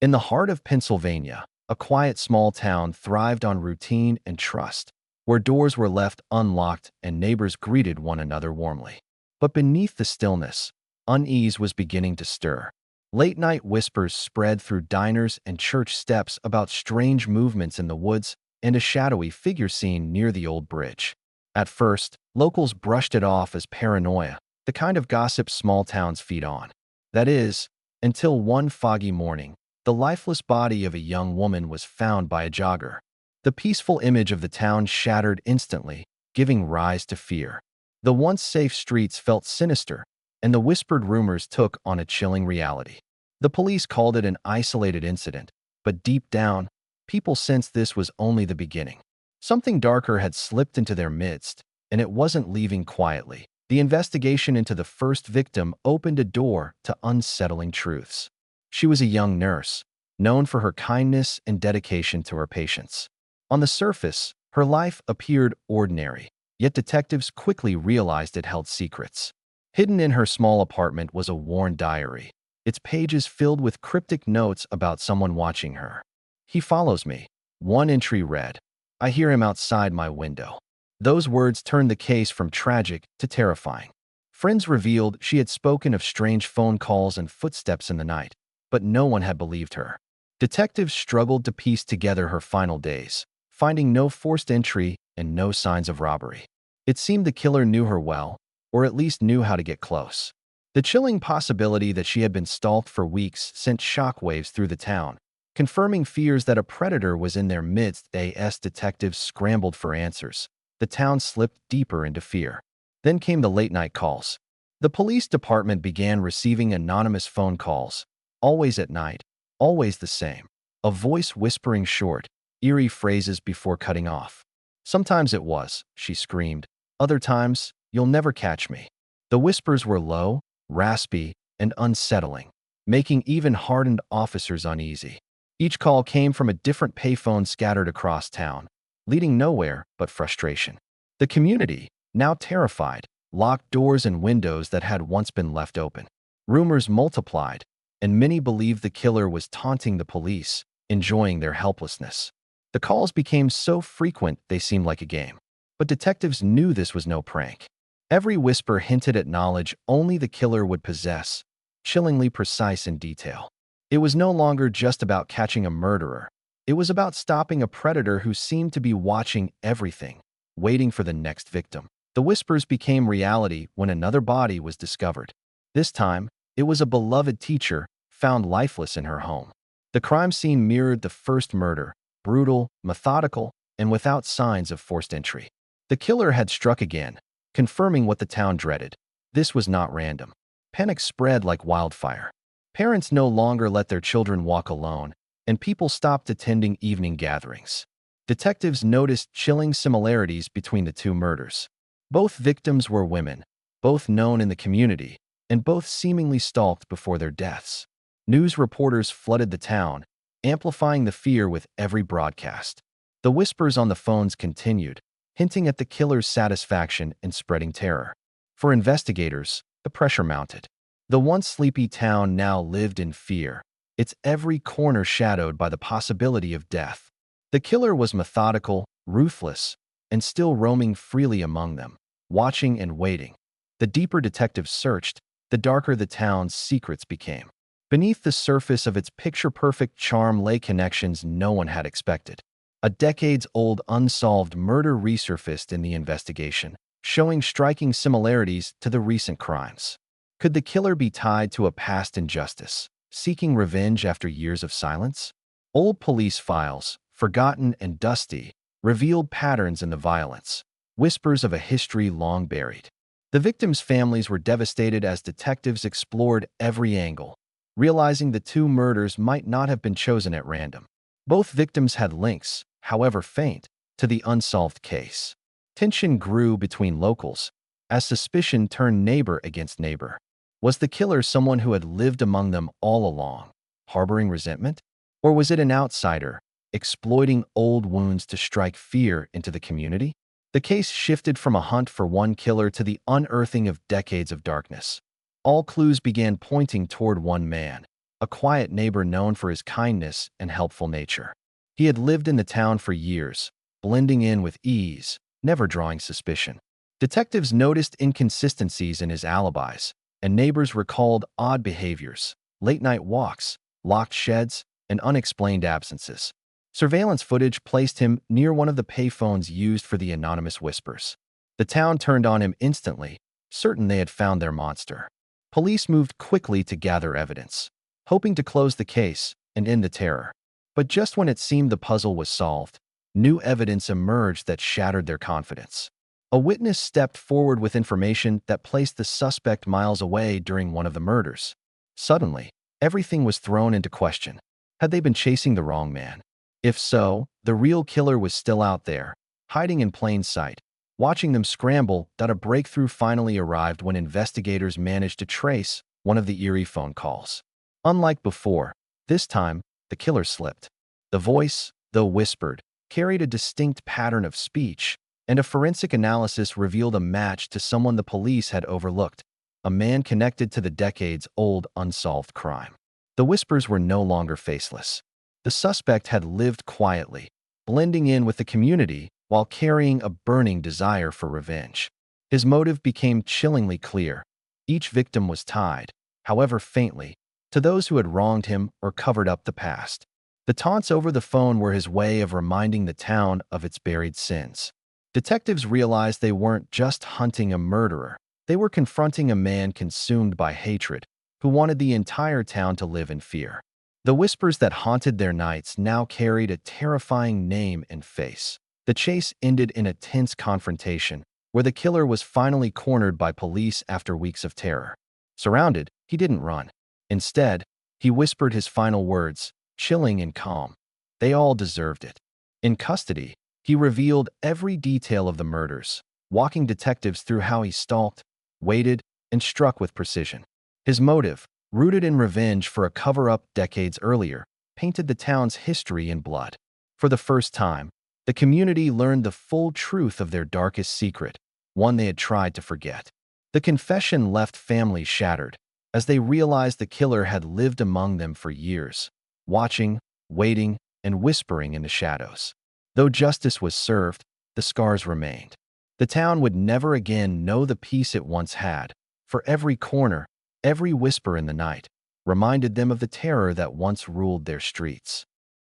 In the heart of Pennsylvania, a quiet small town thrived on routine and trust, where doors were left unlocked and neighbors greeted one another warmly. But beneath the stillness, unease was beginning to stir. Late-night whispers spread through diners and church steps about strange movements in the woods and a shadowy figure seen near the old bridge. At first, locals brushed it off as paranoia, the kind of gossip small towns feed on. That is, until one foggy morning, the lifeless body of a young woman was found by a jogger. The peaceful image of the town shattered instantly, giving rise to fear. The once safe streets felt sinister, and the whispered rumors took on a chilling reality. The police called it an isolated incident, but deep down, people sensed this was only the beginning. Something darker had slipped into their midst, and it wasn't leaving quietly. The investigation into the first victim opened a door to unsettling truths. She was a young nurse, known for her kindness and dedication to her patients. On the surface, her life appeared ordinary, yet detectives quickly realized it held secrets. Hidden in her small apartment was a worn diary, its pages filled with cryptic notes about someone watching her. "He follows me," one entry read. "I hear him outside my window." Those words turned the case from tragic to terrifying. Friends revealed she had spoken of strange phone calls and footsteps in the night, but no one had believed her. Detectives struggled to piece together her final days, finding no forced entry and no signs of robbery. It seemed the killer knew her well, or at least knew how to get close. The chilling possibility that she had been stalked for weeks sent shockwaves through the town, confirming fears that a predator was in their midst. As detectives scrambled for answers, the town slipped deeper into fear. Then came the late-night calls. The police department began receiving anonymous phone calls, always at night, always the same. A voice whispering short, eerie phrases before cutting off. Sometimes it was, she screamed. Other times, "You'll never catch me." The whispers were low, raspy, and unsettling, making even hardened officers uneasy. Each call came from a different payphone scattered across town, leading nowhere but frustration. The community, now terrified, locked doors and windows that had once been left open. Rumors multiplied, and many believed the killer was taunting the police, enjoying their helplessness. The calls became so frequent they seemed like a game. But detectives knew this was no prank. Every whisper hinted at knowledge only the killer would possess, chillingly precise in detail. It was no longer just about catching a murderer. It was about stopping a predator who seemed to be watching everything, waiting for the next victim. The whispers became reality when another body was discovered. This time, it was a beloved teacher found lifeless in her home. The crime scene mirrored the first murder, brutal, methodical, and without signs of forced entry. The killer had struck again, confirming what the town dreaded. This was not random. Panic spread like wildfire. Parents no longer let their children walk alone, and people stopped attending evening gatherings. Detectives noticed chilling similarities between the two murders. Both victims were women, both known in the community, and both seemingly stalked before their deaths. News reporters flooded the town, amplifying the fear with every broadcast. The whispers on the phones continued, hinting at the killer's satisfaction in spreading terror. For investigators, the pressure mounted. The once sleepy town now lived in fear, its every corner shadowed by the possibility of death. The killer was methodical, ruthless, and still roaming freely among them, watching and waiting. The deeper detectives searched, the darker the town's secrets became. Beneath the surface of its picture-perfect charm lay connections no one had expected. A decades-old unsolved murder resurfaced in the investigation, showing striking similarities to the recent crimes. Could the killer be tied to a past injustice, seeking revenge after years of silence? Old police files, forgotten and dusty, revealed patterns in the violence, whispers of a history long buried. The victims' families were devastated as detectives explored every angle, realizing the two murders might not have been chosen at random. Both victims had links, however faint, to the unsolved case. Tension grew between locals, as suspicion turned neighbor against neighbor. Was the killer someone who had lived among them all along, harboring resentment? Or was it an outsider, exploiting old wounds to strike fear into the community? The case shifted from a hunt for one killer to the unearthing of decades of darkness. All clues began pointing toward one man, a quiet neighbor known for his kindness and helpful nature. He had lived in the town for years, blending in with ease, never drawing suspicion. Detectives noticed inconsistencies in his alibis, and neighbors recalled odd behaviors, late-night walks, locked sheds, and unexplained absences. Surveillance footage placed him near one of the payphones used for the anonymous whispers. The town turned on him instantly, certain they had found their monster. Police moved quickly to gather evidence, hoping to close the case and end the terror. But just when it seemed the puzzle was solved, new evidence emerged that shattered their confidence. A witness stepped forward with information that placed the suspect miles away during one of the murders. Suddenly, everything was thrown into question. Had they been chasing the wrong man? If so, the real killer was still out there, hiding in plain sight. Watching them scramble, a breakthrough finally arrived when investigators managed to trace one of the eerie phone calls. Unlike before, this time, the killer slipped. The voice, though whispered, carried a distinct pattern of speech, and a forensic analysis revealed a match to someone the police had overlooked, a man connected to the decades-old unsolved crime. The whispers were no longer faceless. The suspect had lived quietly, blending in with the community while carrying a burning desire for revenge. His motive became chillingly clear. Each victim was tied, however faintly, to those who had wronged him or covered up the past. The taunts over the phone were his way of reminding the town of its buried sins. Detectives realized they weren't just hunting a murderer. They were confronting a man consumed by hatred, who wanted the entire town to live in fear. The whispers that haunted their nights now carried a terrifying name and face. The chase ended in a tense confrontation, where the killer was finally cornered by police after weeks of terror. Surrounded, he didn't run. Instead, he whispered his final words, chilling and calm. They all deserved it. In custody, he revealed every detail of the murders, walking detectives through how he stalked, waited, and struck with precision. His motive, rooted in revenge for a cover-up decades earlier, painted the town's history in blood. For the first time, the community learned the full truth of their darkest secret, one they had tried to forget. The confession left families shattered, as they realized the killer had lived among them for years, watching, waiting, and whispering in the shadows. Though justice was served, the scars remained. The town would never again know the peace it once had, for every corner, every whisper in the night, reminded them of the terror that once ruled their streets.